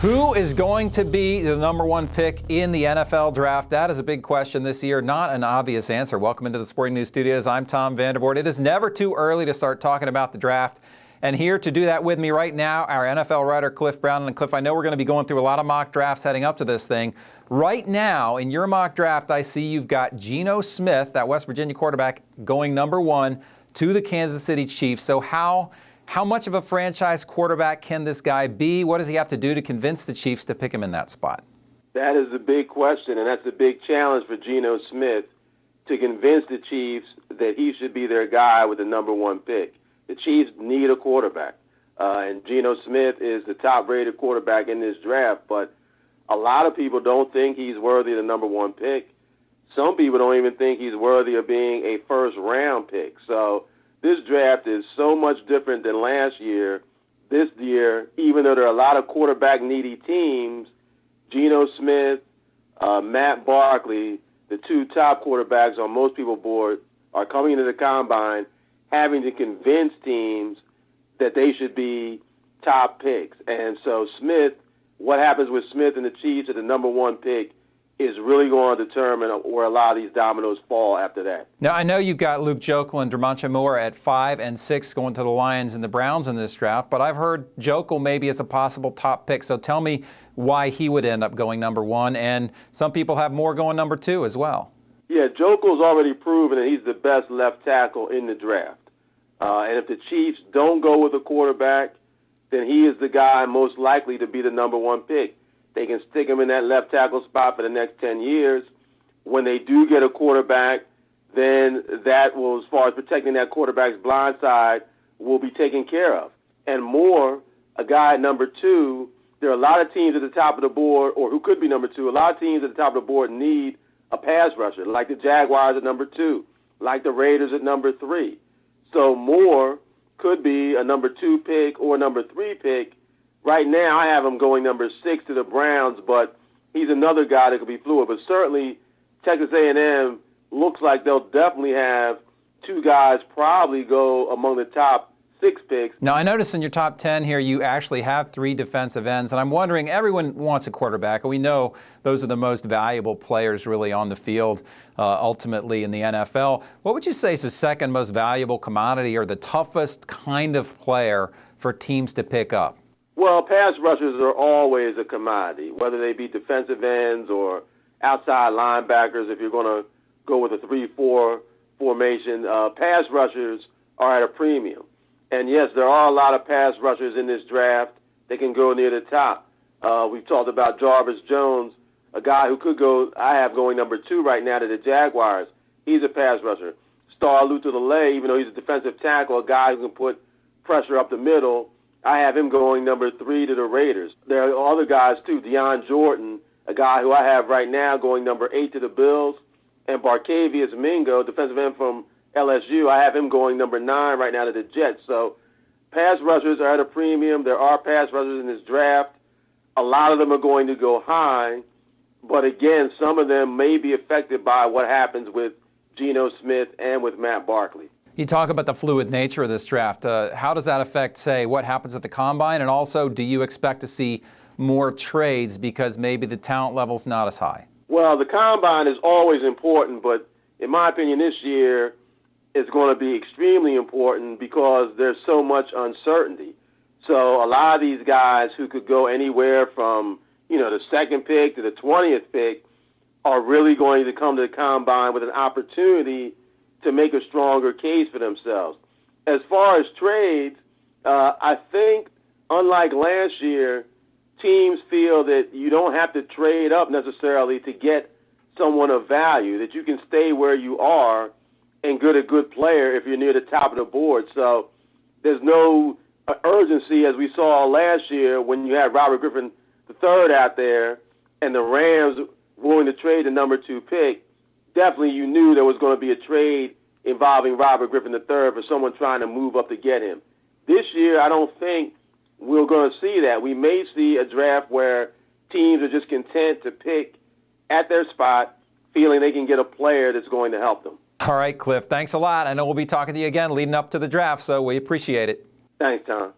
Who is going to be the number one pick in the NFL draft? That is a big question this year, not an obvious answer. Welcome into the Sporting News Studios. I'm Tom Vandervoort. It is never too early to start talking about the draft. And here to do that with me right now, our NFL writer, Cliff Brown. And Cliff, I know we're going to be going through a lot of mock drafts heading up to this thing. Right now, in your mock draft, I see you've got Geno Smith, that West Virginia quarterback, going number one to the Kansas City Chiefs. So how much of a franchise quarterback can this guy be? What does he have to do to convince the Chiefs to pick him in that spot? That is a big question, and that's a big challenge for Geno Smith to convince the Chiefs that he should be their guy with the number one pick. The Chiefs need a quarterback, and Geno Smith is the top-rated quarterback in this draft, but a lot of people don't think he's worthy of the number one pick. Some people don't even think he's worthy of being a first-round pick. So this draft is so much different than last year. This year, even though there are a lot of quarterback-needy teams, Geno Smith, Matt Barkley, the two top quarterbacks on most people's board, are coming into the combine having to convince teams that they should be top picks. And so Smith, what happens with Smith and the Chiefs at the number one pick is really going to determine where a lot of these dominoes fall after that. Now, I know you've got Luke Joeckel and Dermoncha Moore at 5 and 6 going to the Lions and the Browns in this draft, but I've heard Joeckel maybe as a possible top pick. So tell me why he would end up going number one, and some people have Moore going number 2 as well. Yeah, Joeckel's already proven that he's the best left tackle in the draft. And if the Chiefs don't go with a quarterback, then he is the guy most likely to be the number one pick. They can stick him in that left tackle spot for the next 10 years. When they do get a quarterback, then that will, as far as protecting that quarterback's blind side, will be taken care of. And Moore, a guy at number 2, there are a lot of teams at the top of the board, or who could be number 2, a lot of teams at the top of the board need a pass rusher, like the Jaguars at number 2, like the Raiders at number 3. So Moore could be a number 2 pick or a number 3 pick. Right now, I have him going number 6 to the Browns, but he's another guy that could be fluid. But certainly, Texas A&M looks like they'll definitely have 2 guys probably go among the top 6 picks. Now, I noticed in your top 10 here, you actually have 3 defensive ends, and I'm wondering, everyone wants a quarterback, and we know those are the most valuable players really on the field ultimately in the NFL. What would you say is the second most valuable commodity or the toughest kind of player for teams to pick up? Well, pass rushers are always a commodity, whether they be defensive ends or outside linebackers. If you're going to go with a 3-4 formation, pass rushers are at a premium. And, yes, there are a lot of pass rushers in this draft. They can go near the top. We've talked about Jarvis Jones, a guy who could go, I have going number 2 right now to the Jaguars. He's a pass rusher. Star Lotulelei, even though he's a defensive tackle, a guy who can put pressure up the middle, I have him going number 3 to the Raiders. There are other guys, too. Deion Jordan, a guy who I have right now going number 8 to the Bills, and Barkevious Mingo, defensive end from LSU, I have him going number 9 right now to the Jets. So pass rushers are at a premium. There are pass rushers in this draft. A lot of them are going to go high. But, again, some of them may be affected by what happens with Geno Smith and with Matt Barkley. You talk about the fluid nature of this draft. How does that affect, say, what happens at the Combine? And also, do you expect to see more trades because maybe the talent level's not as high? Well, the Combine is always important, but in my opinion this year it's going to be extremely important because there's so much uncertainty. So a lot of these guys who could go anywhere from, the 2nd pick to the 20th pick are really going to come to the Combine with an opportunity to make a stronger case for themselves. As far as trades, I think, unlike last year, teams feel that you don't have to trade up necessarily to get someone of value, that you can stay where you are and get a good player if you're near the top of the board. So there's no urgency as we saw last year when you had Robert Griffin III out there and the Rams willing to trade the number 2 pick. Definitely you knew there was going to be a trade involving Robert Griffin III for someone trying to move up to get him. This year, I don't think we're going to see that. We may see a draft where teams are just content to pick at their spot, feeling they can get a player that's going to help them. All right, Cliff, thanks a lot. I know we'll be talking to you again leading up to the draft, so we appreciate it. Thanks, Tom.